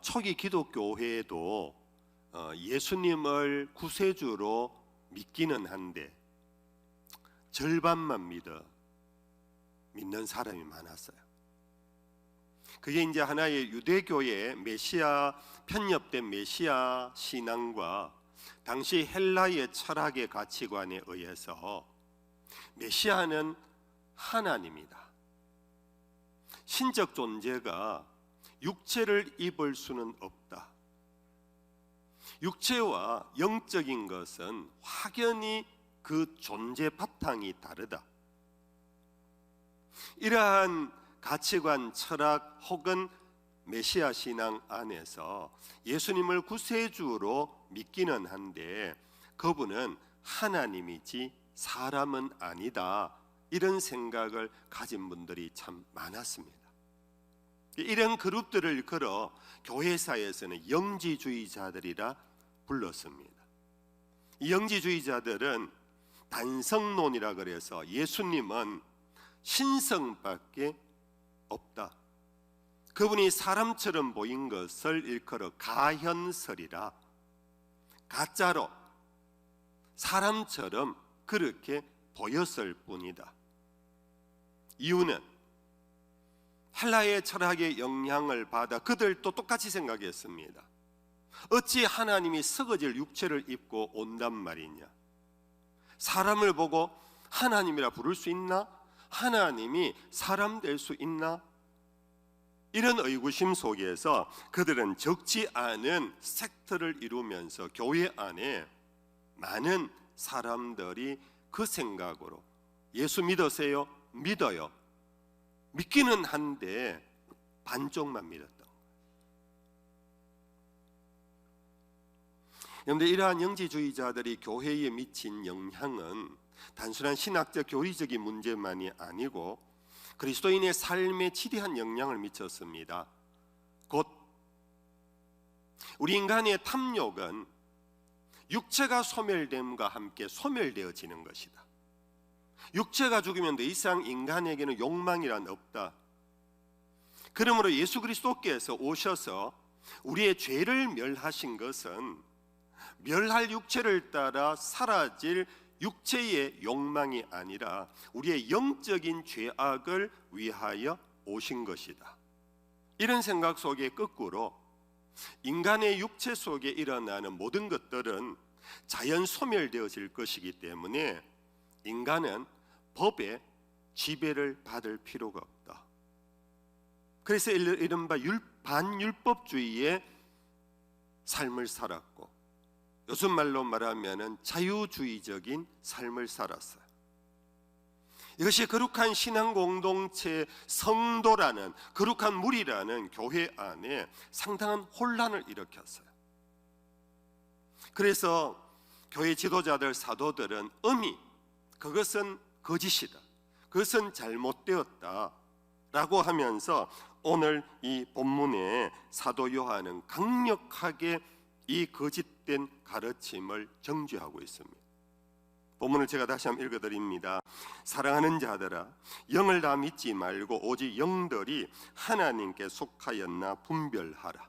초기 기독교회에도 예수님을 구세주로 믿기는 한데 절반만 믿는 사람이 많았어요. 그게 이제 하나의 유대교의 메시아, 편nhập된 메시아 신앙과 당시 헬라의 철학의 가치관에 의해서 메시아는 하나님이다, 신적 존재가 육체를 입을 수는 없다, 육체와 영적인 것은 확연히 그 존재 바탕이 다르다, 이러한 가치관, 철학 혹은 메시아 신앙 안에서 예수님을 구세주로 믿기는 한데 그분은 하나님이지 사람은 아니다, 이런 생각을 가진 분들이 참 많았습니다. 이런 그룹들을 걸어 교회사에서는 영지주의자들이라 불렀습니다. 이 영지주의자들은 단성론이라 그래서 예수님은 신성밖에 없다, 그분이 사람처럼 보인 것을 일컬어 가현설이라, 가짜로 사람처럼 그렇게 보였을 뿐이다. 이유는 헬라의 철학의 영향을 받아 그들도 똑같이 생각했습니다. 어찌 하나님이 썩어질 육체를 입고 온단 말이냐, 사람을 보고 하나님이라 부를 수 있나? 하나님이 사람 될 수 있나? 이런 의구심 속에서 그들은 적지 않은 섹트를 이루면서 교회 안에 많은 사람들이 그 생각으로 예수 믿으세요? 믿어요. 믿기는 한데 반쪽만 믿었던 거예요. 그런데 이러한 영지주의자들이 교회에 미친 영향은 단순한 신학적 교리적인 문제만이 아니고 그리스도인의 삶에 지대한 영향을 미쳤습니다. 곧 우리 인간의 탐욕은 육체가 소멸됨과 함께 소멸되어지는 것이다. 육체가 죽으면 더 이상 인간에게는 욕망이란 없다. 그러므로 예수 그리스도께서 오셔서 우리의 죄를 멸하신 것은 멸할 육체를 따라 사라질 육체의 욕망이 아니라 우리의 영적인 죄악을 위하여 오신 것이다. 이런 생각 속에 거꾸로 인간의 육체 속에 일어나는 모든 것들은 자연 소멸되어질 것이기 때문에 인간은 법의 지배를 받을 필요가 없다. 그래서 이른바 반율법주의의 삶을 살았고, 요즘 말로 말하면 자유주의적인 삶을 살았어요. 이것이 거룩한 신앙 공동체, 성도라는 거룩한 무리라는 교회 안에 상당한 혼란을 일으켰어요. 그래서 교회 지도자들, 사도들은 그것은 거짓이다, 그것은 잘못되었다 라고 하면서 오늘 이 본문에 사도 요한은 강력하게 이 거짓된 가르침을 정죄하고 있습니다. 본문을 제가 다시 한번 읽어드립니다. 사랑하는 자들아, 영을 다 믿지 말고 오직 영들이 하나님께 속하였나 분별하라.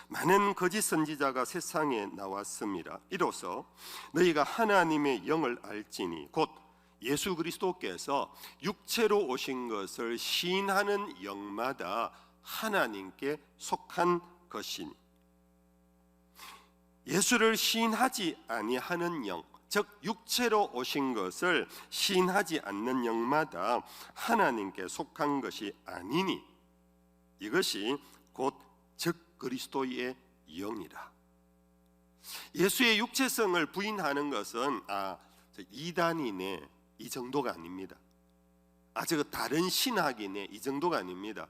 많은 거짓 선지자가 세상에 나왔습니다. 이로써 너희가 하나님의 영을 알지니 곧 예수 그리스도께서 육체로 오신 것을 시인하는 영마다 하나님께 속한 것이니, 예수를 시인하지 아니하는 영, 즉 육체로 오신 것을 시인하지 않는 영마다 하나님께 속한 것이 아니니 이것이 곧 즉 그리스도의 영이라. 예수의 육체성을 부인하는 것은 이단이네 이 정도가 아닙니다. 저거 다른 신학이네 이 정도가 아닙니다.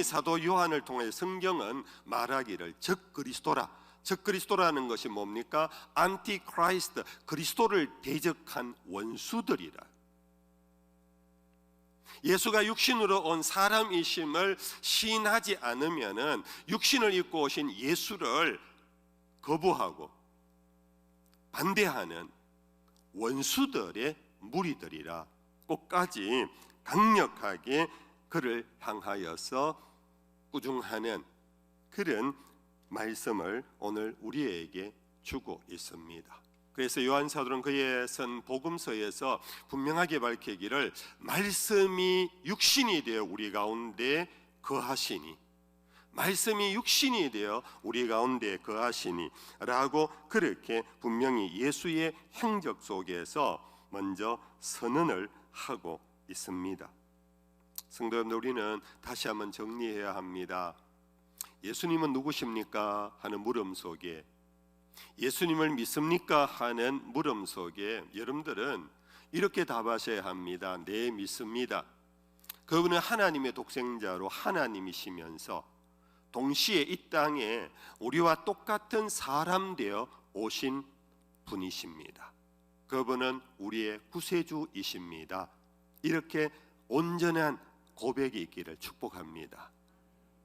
사도 요한을 통해 성경은 말하기를 적 그리스도라. 적 그리스도라는 것이 뭡니까? 안티크라이스트, 그리스도를 대적한 원수들이라. 예수가 육신으로 온 사람이심을 시인하지 않으면은 육신을 입고 오신 예수를 거부하고 반대하는 원수들의 무리들이라 끝까지 강력하게 그를 향하여서 꾸중하는 그런 말씀을 오늘 우리에게 주고 있습니다. 그래서 요한 사도는 그의 쓴 복음서에서 분명하게 밝히기를 말씀이 육신이 되어 우리 가운데 거하시니, 말씀이 육신이 되어 우리 가운데 거하시니 라고 그렇게 분명히 예수의 행적 속에서 먼저 선언을 하고 있습니다. 성도 여러분, 우리는 다시 한번 정리해야 합니다. 예수님은 누구십니까? 하는 물음 속에, 예수님을 믿습니까? 하는 물음 속에 여러분들은 이렇게 답하셔야 합니다. 네, 믿습니다. 그분은 하나님의 독생자로 하나님이시면서 동시에 이 땅에 우리와 똑같은 사람 되어 오신 분이십니다. 그분은 우리의 구세주이십니다. 이렇게 온전한 고백이 있기를 축복합니다.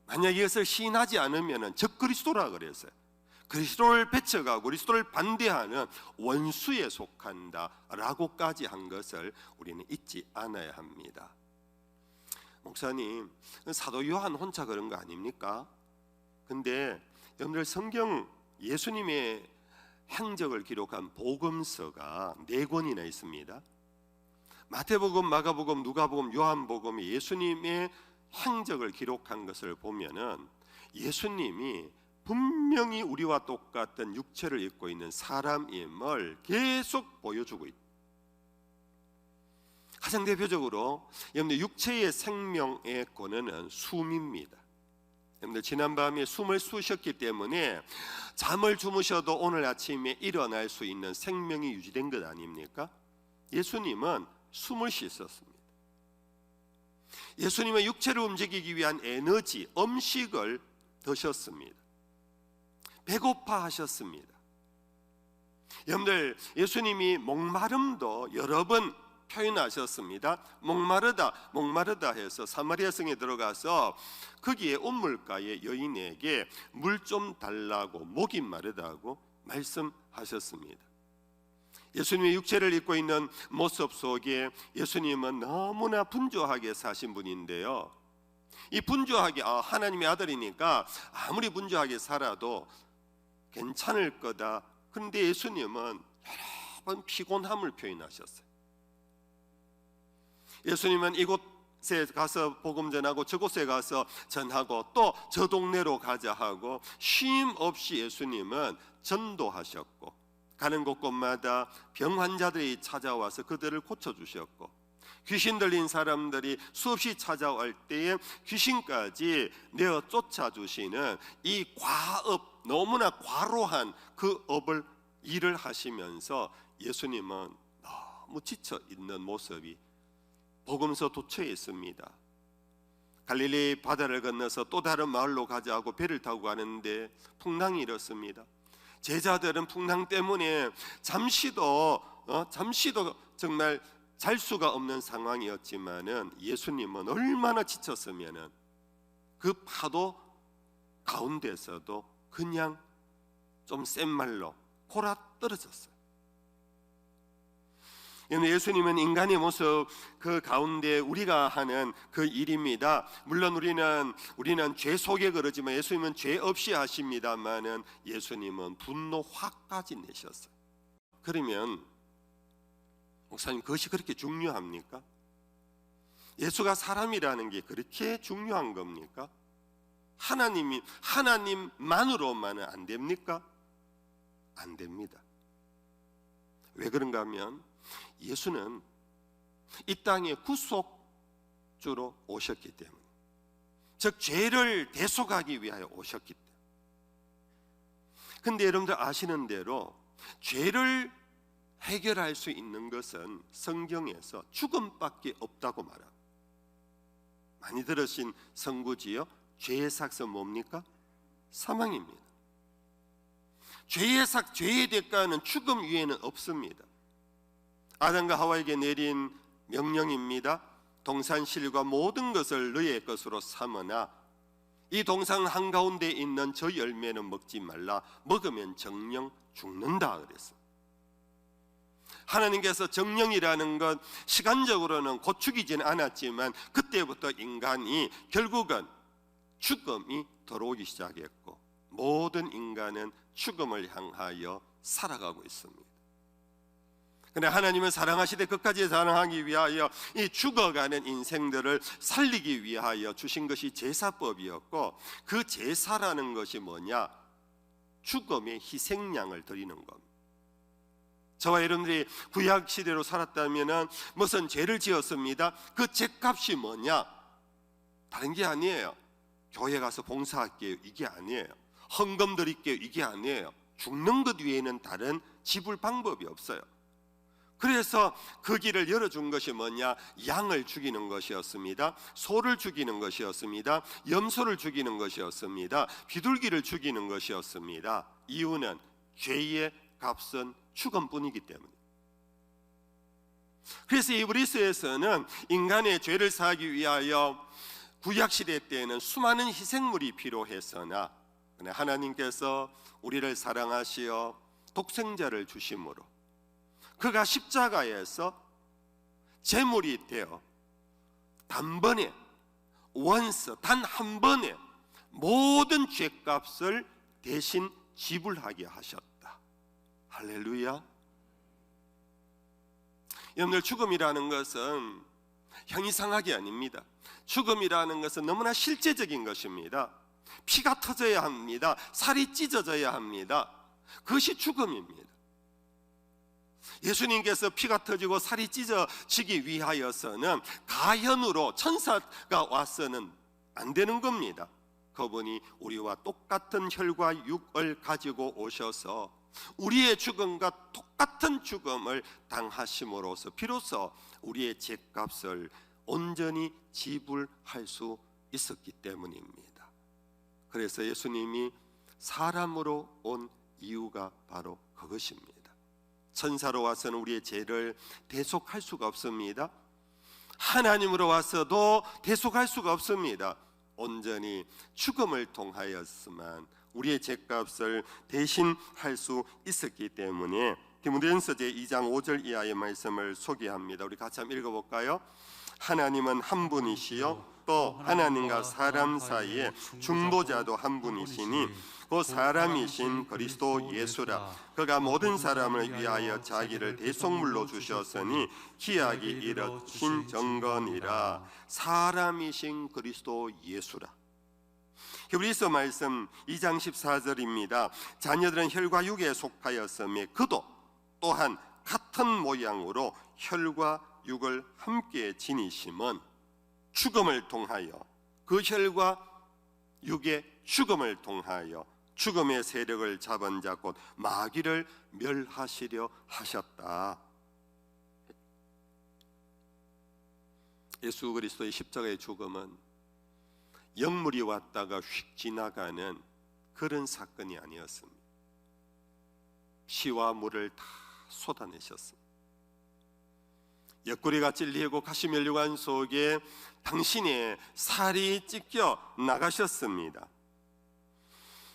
만약 이것을 시인하지 않으면 적그리스도라 그랬어요. 그리스도를 배척하고 그리스도를 반대하는 원수에 속한다라고까지 한 것을 우리는 잊지 않아야 합니다. 목사님, 사도 요한 혼자 그런 거 아닙니까? 근데 여러분들 성경 예수님의 행적을 기록한 복음서가 4권이나 있습니다. 마태복음, 마가복음, 누가복음, 요한복음이 예수님의 행적을 기록한 것을 보면은 예수님이 분명히 우리와 똑같은 육체를 입고 있는 사람임을 계속 보여주고 있다. 가장 대표적으로 여러분들 육체의 생명의 권한은 숨입니다. 여러분들 지난밤에 숨을 쉬셨기 때문에 잠을 주무셔도 오늘 아침에 일어날 수 있는 생명이 유지된 것 아닙니까? 예수님은 숨을 쉬셨습니다. 예수님은 육체를 움직이기 위한 에너지, 음식을 드셨습니다. 배고파 하셨습니다. 여러분들 예수님이 목마름도 여러 번 표현하셨습니다. 목마르다 해서 사마리아 성에 들어가서 거기에 온물가의 여인에게 물 좀 달라고, 목이 마르다고 말씀하셨습니다. 예수님의 육체를 입고 있는 모습 속에 예수님은 너무나 분주하게 사신 분인데요, 이 분주하게 하나님의 아들이니까 아무리 분주하게 살아도 괜찮을 거다. 그런데 예수님은 여러 번 피곤함을 표현하셨어요. 예수님은 이곳에 가서 복음 전하고 저곳에 가서 전하고 또 저 동네로 가자 하고 쉼 없이 예수님은 전도하셨고, 가는 곳곳마다 병 환자들이 찾아와서 그들을 고쳐주셨고, 귀신 들린 사람들이 수없이 찾아올 때에 귀신까지 내어 쫓아주시는 이 과업, 너무나 과로한 그 업을 일을 하시면서 예수님은 너무 지쳐 있는 모습이 복음서 도처에 있습니다. 갈릴리 바다를 건너서 또 다른 마을로 가자 하고 배를 타고 가는데 풍랑이 일었습니다. 제자들은 풍랑 때문에 잠시도 정말 잘 수가 없는 상황이었지만은 예수님은 얼마나 지쳤으면은 그 파도 가운데서도 그냥 좀 센 말로 골아 떨어졌어요. 예수님은 인간의 모습 그 가운데 우리가 하는 그 일입니다. 물론 우리는 죄 속에 그러지만 예수님은 죄 없이 하십니다만은 예수님은 분노 화까지 내셨어요. 그러면 목사님, 그것이 그렇게 중요합니까? 예수가 사람이라는 게 그렇게 중요한 겁니까? 하나님만으로만은 안 됩니까? 안 됩니다. 왜 그런가 하면 예수는 이 땅에 구속주로 오셨기 때문에, 즉 죄를 대속하기 위하여 오셨기 때문에. 근데 여러분들 아시는 대로 죄를 해결할 수 있는 것은 성경에서 죽음밖에 없다고 말합니다. 많이 들으신 성구지요? 죄의 삭은 뭡니까? 사망입니다. 죄의 대가는 죽음 위에는 없습니다. 아담과 하와에게 내린 명령입니다. 동산실과 모든 것을 너희의 것으로 삼으나 이 동산 한가운데 있는 저 열매는 먹지 말라. 먹으면 정령 죽는다 그랬어요. 하나님께서 정령이라는 것, 시간적으로는 곧 죽이지는 않았지만 그때부터 인간이 결국은 죽음이 들어오기 시작했고 모든 인간은 죽음을 향하여 살아가고 있습니다. 그런데 하나님은 사랑하시되 끝까지 사랑하기 위하여 이 죽어가는 인생들을 살리기 위하여 주신 것이 제사법이었고, 그 제사라는 것이 뭐냐? 죽음의 희생양을 드리는 겁니다. 저와 여러분들이 구약 시대로 살았다면 무슨 죄를 지었습니다. 그 죄값이 뭐냐? 다른 게 아니에요. 교회 가서 봉사할게요, 이게 아니에요. 헌금 드릴게요, 이게 아니에요. 죽는 것 외에는 다른 지불 방법이 없어요. 그래서 그 길을 열어준 것이 뭐냐? 양을 죽이는 것이었습니다. 소를 죽이는 것이었습니다. 염소를 죽이는 것이었습니다. 비둘기를 죽이는 것이었습니다. 이유는 죄의 값은 죽음뿐이기 때문에. 그래서 이브리스에서는 인간의 죄를 사하기 위하여 구약시대 때에는 수많은 희생물이 필요했으나 하나님께서 우리를 사랑하시어 독생자를 주심으로 그가 십자가에서 제물이 되어 단번에 단 한 번에 모든 죄값을 대신 지불하게 하셨다. 할렐루야. 여러분들, 죽음이라는 것은 형이상하게 아닙니다. 죽음이라는 것은 너무나 실제적인 것입니다. 피가 터져야 합니다. 살이 찢어져야 합니다. 그것이 죽음입니다. 예수님께서 피가 터지고 살이 찢어지기 위하여서는 가현으로 천사가 와서는 안 되는 겁니다. 그분이 우리와 똑같은 혈과 육을 가지고 오셔서 우리의 죽음과 똑같은 죽음을 당하심으로써 비로소 우리의 죄값을 온전히 지불할 수 있었기 때문입니다. 그래서 예수님이 사람으로 온 이유가 바로 그것입니다. 천사로 와서는 우리의 죄를 대속할 수가 없습니다. 하나님으로 와서도 대속할 수가 없습니다. 온전히 죽음을 통하였으만 우리의 죄값을 대신할 수 있었기 때문에 디모데전서 제2장 5절 이하의 말씀을 소개합니다. 우리 같이 한번 읽어볼까요? 하나님은 한 분이시요 또 하나님과 사람 사이에 중보자도 한 분이시니 그 사람이신 그리스도 예수라. 그가 모든 사람을 위하여 자기를 대속물로 주셨으니 기약이 이르신 정건이라. 사람이신 그리스도 예수라. 히브리서 말씀 2장 14절입니다. 자녀들은 혈과 육에 속하였으며 그도 또한 같은 모양으로 혈과 육을 함께 지니심은 죽음을 통하여 그 혈과 육의 죽음을 통하여 죽음의 세력을 잡은 자 곧 마귀를 멸하시려 하셨다. 예수 그리스도의 십자가의 죽음은 영물이 왔다가 휙 지나가는 그런 사건이 아니었습니다. 피와 물을 다 쏟아내셨습니다. 옆구리가 찔리고 가시면류관 속에 당신의 살이 찢겨 나가셨습니다.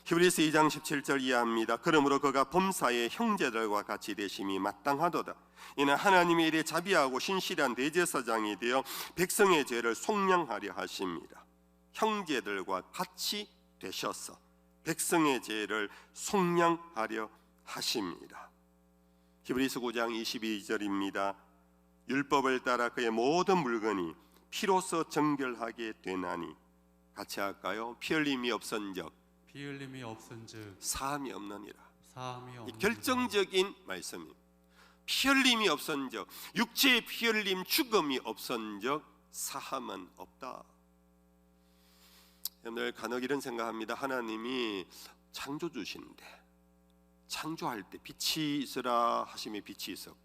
히브리서 2장 17절 이하입니다. 그러므로 그가 범사의 형제들과 같이 되심이 마땅하도다. 이는 하나님의 일에 자비하고 신실한 대제사장이 되어 백성의 죄를 속량하려 하십니다. 형제들과 같이 되셔서 백성의 죄를 속량하려 하십니다. 히브리서 9장 22절입니다. 율법을 따라 그의 모든 물건이 피로써 정결하게 되나니, 같이 할까요? 피 흘림이 없은즉 사함이 없느니라. 이 결정적인 말씀입니다. 피 흘림이 없은즉, 육체의 피 흘림, 죽음이 없은즉 사함은 없다. 여러분들, 간혹 이런 생각합니다. 하나님이 창조주신데 창조할 때 빛이 있으라 하심에 빛이 있었고,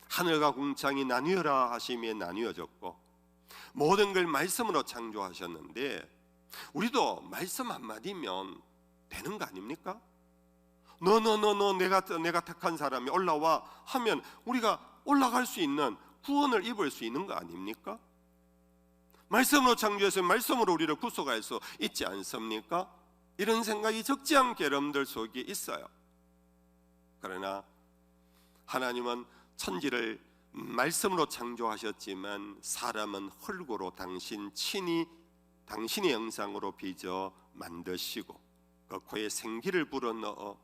하늘과 궁창이 나뉘어라 하심에 나뉘어졌고, 모든 걸 말씀으로 창조하셨는데 우리도 말씀 한마디면 되는 거 아닙니까? 너 내가 택한 사람이 올라와 하면 우리가 올라갈 수 있는, 구원을 입을 수 있는 거 아닙니까? 말씀으로 창조해서 말씀으로 우리를 구속할 수 있지 않습니까? 이런 생각이 적지 않게 여러분들 속에 있어요. 그러나 하나님은 천지를 말씀으로 창조하셨지만 사람은 흙으로 당신 친히 당신의 형상으로 빚어 만드시고 그 코에 생기를 불어넣어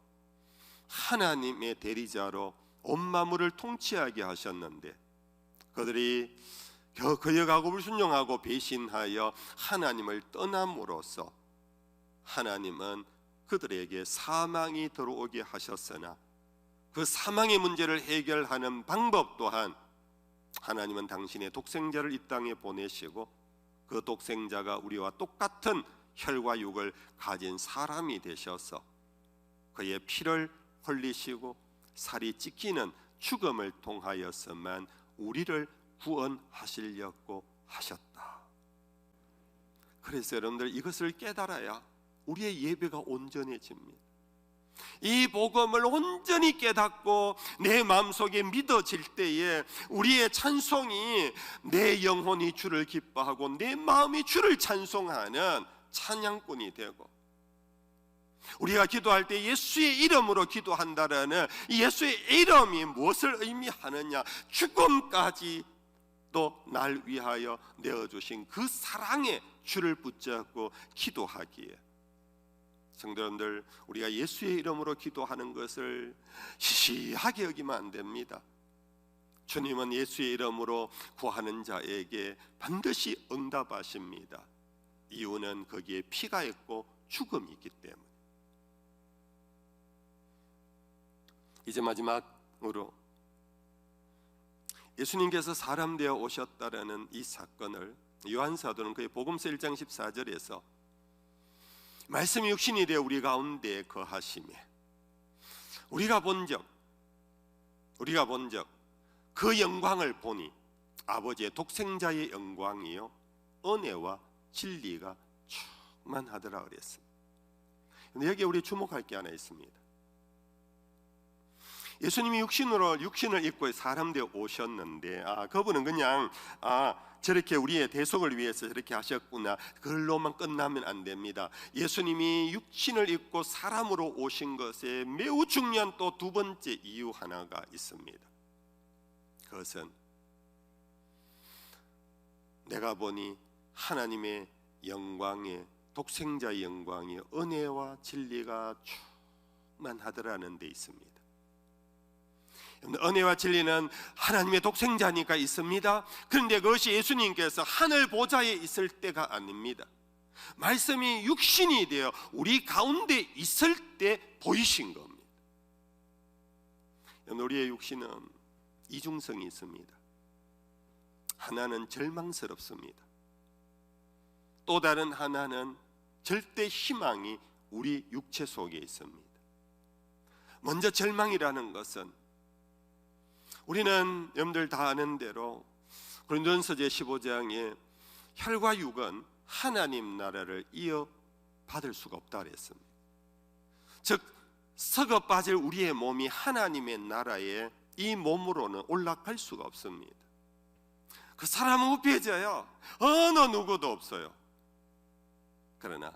하나님의 대리자로 온 만물을 통치하게 하셨는데 그들이 그의 가고를 순종하고 배신하여 하나님을 떠남으로써 하나님은 그들에게 사망이 들어오게 하셨으나 그 사망의 문제를 해결하는 방법 또한 하나님은 당신의 독생자를 이 땅에 보내시고 그 독생자가 우리와 똑같은 혈과 육을 가진 사람이 되셔서 그의 피를 흘리시고 살이 찢기는 죽음을 통하여서만 우리를 구원하시려고 하셨다. 그래서 여러분들 이것을 깨달아야 우리의 예배가 온전해집니다. 이 복음을 온전히 깨닫고 내 마음속에 믿어질 때에 우리의 찬송이 내 영혼이 주를 기뻐하고 내 마음이 주를 찬송하는 찬양꾼이 되고, 우리가 기도할 때 예수의 이름으로 기도한다라는 이 예수의 이름이 무엇을 의미하느냐, 죽음까지도 날 위하여 내어주신 그 사랑의 주를 붙잡고 기도하기에, 성도 여러분들, 우리가 예수의 이름으로 기도하는 것을 시시하게 여기면 안 됩니다. 주님은 예수의 이름으로 구하는 자에게 반드시 응답하십니다. 이유는 거기에 피가 있고 죽음이 있기 때문에. 이제 마지막으로 예수님께서 사람 되어 오셨다라는 이 사건을 요한사도는 그의 복음서 1장 14절에서 말씀이 육신이 되어 우리 가운데 거하심에 우리가 본 적 그 영광을 보니 아버지의 독생자의 영광이요 은혜와 진리가 충만하더라 그랬습니다. 근데 여기에 우리 주목할 게 하나 있습니다. 예수님이 육신을 입고 사람 되어 오셨는데 그분은 그냥 저렇게 우리의 대속을 위해서 저렇게 하셨구나, 그걸로만 끝나면 안 됩니다. 예수님이 육신을 입고 사람으로 오신 것에 매우 중요한 또 두 번째 이유 하나가 있습니다. 그것은 내가 보니 하나님의 영광의 독생자의 영광이 은혜와 진리가 충만하더라는 데 있습니다. 은혜와 진리는 하나님의 독생자니까 있습니다. 그런데 그것이 예수님께서 하늘 보좌에 있을 때가 아닙니다. 말씀이 육신이 되어 우리 가운데 있을 때 보이신 겁니다. 우리의 육신은 이중성이 있습니다. 하나는 절망스럽습니다. 또 다른 하나는 절대 희망이 우리 육체 속에 있습니다. 먼저 절망이라는 것은, 우리는 여러분들 다 아는 대로 고린도전서 15장에 혈과 육은 하나님 나라를 이어받을 수가 없다 그랬습니다. 즉 썩어 빠질 우리의 몸이 하나님의 나라에 이 몸으로는 올라갈 수가 없습니다. 그 사람은 우패져요. 어느 누구도 없어요. 그러나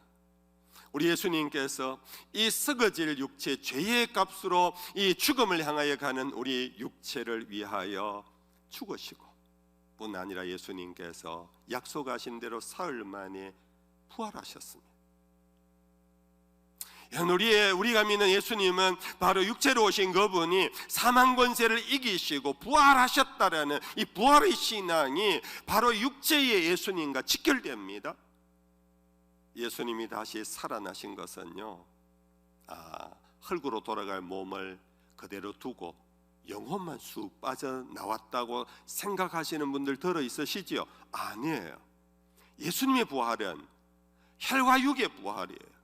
우리 예수님께서 이 썩어질 육체, 죄의 값으로 이 죽음을 향하여 가는 우리 육체를 위하여 죽으시고, 뿐 아니라 예수님께서 약속하신 대로 사흘 만에 부활하셨습니다. 우리가 믿는 예수님은 바로 육체로 오신 그분이 사망 권세를 이기시고 부활하셨다라는 이 부활의 신앙이 바로 육체의 예수님과 직결됩니다. 예수님이 다시 살아나신 것은요, 흙으로 돌아갈 몸을 그대로 두고 영혼만 쑥 빠져나왔다고 생각하시는 분들 들어 있으시지요? 아니에요. 예수님의 부활은 혈과 육의 부활이에요.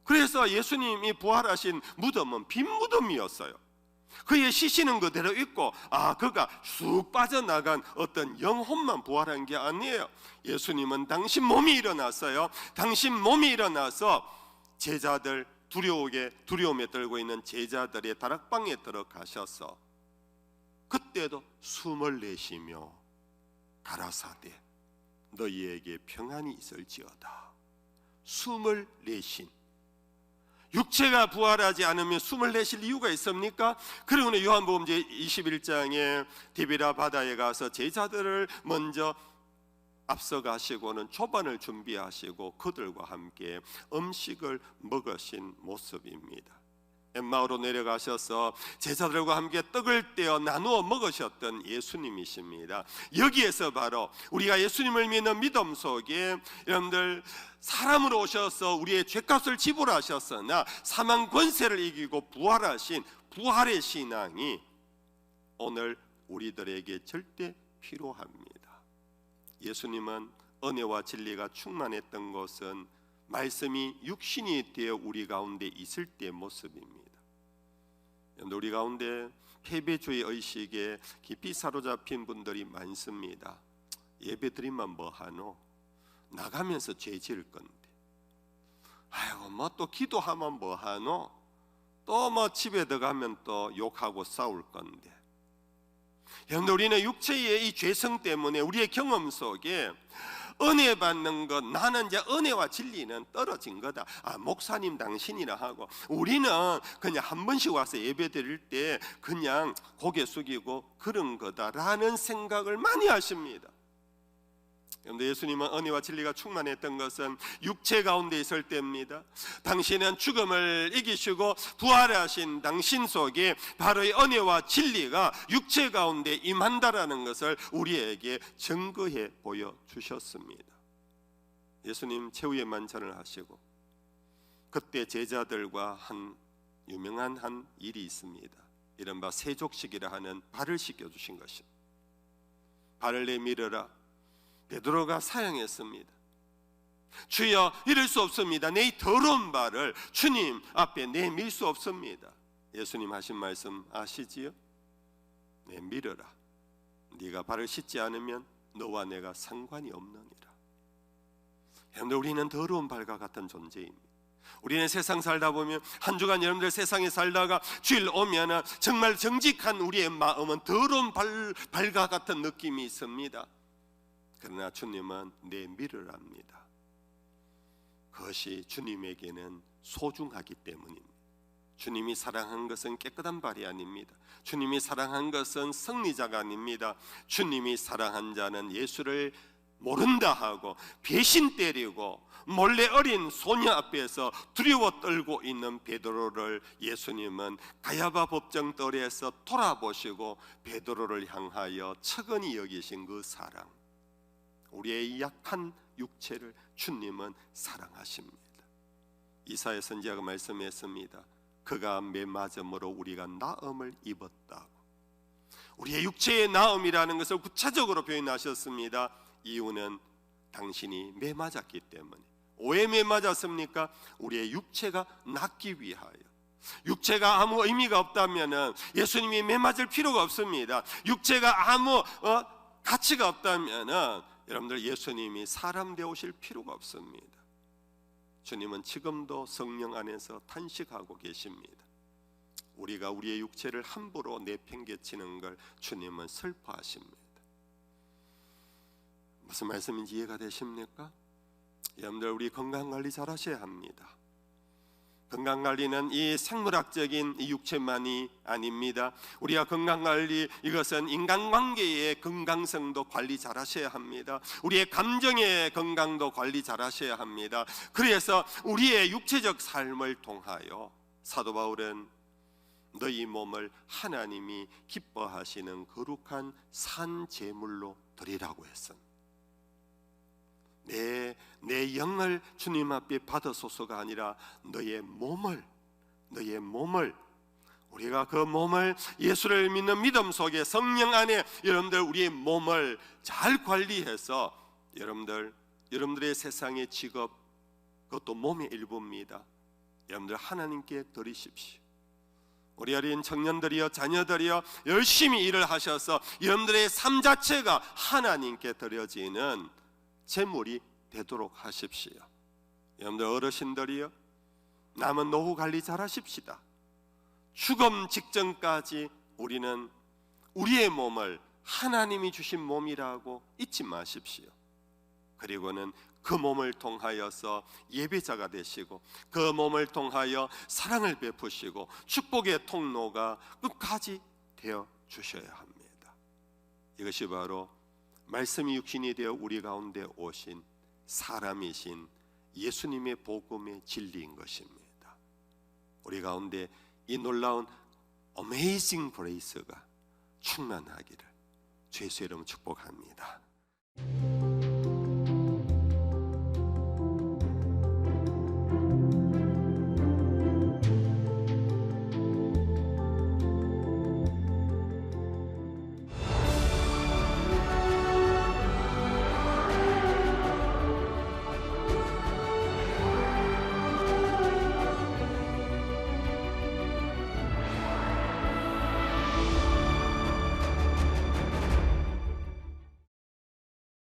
그래서 예수님이 부활하신 무덤은 빈 무덤이었어요. 그의 시신은 그대로 있고 그가 쑥 빠져나간 어떤 영혼만 부활한 게 아니에요. 예수님은 당신 몸이 일어났어요. 당신 몸이 일어나서 제자들, 두려움에 떨고 있는 제자들의 다락방에 들어가셔서 그때도 숨을 내쉬며 가라사대 너희에게 평안이 있을지어다. 숨을 내신, 육체가 부활하지 않으면 숨을 내쉴 이유가 있습니까? 그러고는 요한복음 21장에 디비라 바다에 가서 제자들을 먼저 앞서가시고는 초반을 준비하시고 그들과 함께 음식을 먹으신 모습입니다. 엠마오로 내려가셔서 제자들과 함께 떡을 떼어 나누어 먹으셨던 예수님이십니다. 여기에서 바로 우리가 예수님을 믿는 믿음 속에 여러분들 사람으로 오셔서 우리의 죄값을 지불하셨으나 사망 권세를 이기고 부활하신 부활의 신앙이 오늘 우리들에게 절대 필요합니다. 예수님은 은혜와 진리가 충만했던 것은 말씀이 육신이 되어 우리 가운데 있을 때의 모습입니다. 우리 가운데 패배주의 의식에 깊이 사로잡힌 분들이 많습니다. 예배드리면 뭐하노? 나가면서 죄 지을 건데. 아이고 뭐 또 기도하면 뭐하노? 또 뭐 집에 들어가면 또 욕하고 싸울 건데. 여러분들 우리는 육체의 이 죄성 때문에 우리의 경험 속에 은혜 받는 것, 나는 이제 은혜와 진리는 떨어진 거다. 목사님 당신이라 하고 우리는 그냥 한 번씩 와서 예배 드릴 때 그냥 고개 숙이고 그런 거다라는 생각을 많이 하십니다. 그런데 예수님은 은혜와 진리가 충만했던 것은 육체 가운데 있을 때입니다. 당신은 죽음을 이기시고 부활하신 당신 속에 바로 이 은혜와 진리가 육체 가운데 임한다라는 것을 우리에게 증거해 보여주셨습니다. 예수님 최후의 만찬을 하시고 그때 제자들과 한 유명한 한 일이 있습니다. 이른바 세족식이라 하는 발을 씻겨주신 것입니다. 발을 내밀어라. 베드로가 사양했습니다. 주여 이럴 수 없습니다. 내 더러운 발을 주님 앞에 내밀 수 없습니다. 예수님 하신 말씀 아시지요? 내밀어라. 네가 발을 씻지 않으면 너와 내가 상관이 없느니라. 여러분들 우리는 더러운 발과 같은 존재입니다. 우리는 세상 살다 보면 한 주간 여러분들 세상에 살다가 주일 오면 정말 정직한 우리의 마음은 더러운 발과 같은 느낌이 있습니다. 그러나 주님은 내밀으랍니다. 그것이 주님에게는 소중하기 때문입니다. 주님이 사랑한 것은 깨끗한 발이 아닙니다. 주님이 사랑한 것은 승리자가 아닙니다. 주님이 사랑한 자는 예수를 모른다 하고 배신 때리고 몰래 어린 소녀 앞에서 두려워 떨고 있는 베드로를 예수님은 가야바 법정터에서 돌아보시고 베드로를 향하여 측은히 여기신 그 사랑, 우리의 약한 육체를 주님은 사랑하십니다. 이사야 선지자가 말씀했습니다. 그가 매맞음으로 우리가 나음을 입었다고. 우리의 육체의 나음이라는 것을 구체적으로 표현하셨습니다. 이유는 당신이 매맞았기 때문에. 왜 매맞았습니까? 우리의 육체가 낫기 위하여. 육체가 아무 의미가 없다면 예수님이 매맞을 필요가 없습니다. 육체가 아무 가치가 없다면 여러분들 예수님이 사람 되오실 필요가 없습니다. 주님은 지금도 성령 안에서 탄식하고 계십니다. 우리가 우리의 육체를 함부로 내팽개치는 걸 주님은 슬퍼하십니다. 무슨 말씀인지 이해가 되십니까? 여러분들 우리 건강관리 잘 하셔야 합니다. 건강관리는 이 생물학적인 이 육체만이 아닙니다. 우리가 건강관리, 이것은 인간관계의 건강성도 관리 잘 하셔야 합니다. 우리의 감정의 건강도 관리 잘 하셔야 합니다. 그래서 우리의 육체적 삶을 통하여 사도 바울은 너희 몸을 하나님이 기뻐하시는 거룩한 산 제물로 드리라고 했습니다. 내 영을 주님 앞에 받아소서가 아니라 너의 몸을 우리가 그 몸을 예수를 믿는 믿음 속에 성령 안에 여러분들 우리의 몸을 잘 관리해서 여러분들의 세상의 직업, 그것도 몸의 일부입니다. 여러분들 하나님께 드리십시오. 우리 어린 청년들이여 자녀들이여 열심히 일을 하셔서 여러분들의 삶 자체가 하나님께 드려지는 재물이 되도록 하십시오. 여러분들 어르신들이요, 남은 노후 관리 잘 하십시다. 죽음 직전까지 우리는 우리의 몸을 하나님이 주신 몸이라고 잊지 마십시오. 그리고는 그 몸을 통하여서 예배자가 되시고 그 몸을 통하여 사랑을 베푸시고 축복의 통로가 끝까지 되어 주셔야 합니다. 이것이 바로 말씀이 육신이 되어 우리 가운데 오신 사람이신 예수님의 복음의 진리인 것입니다. 우리 가운데 이 놀라운 어메이징 그레이스가 충만하기를 주의 이름 축복합니다.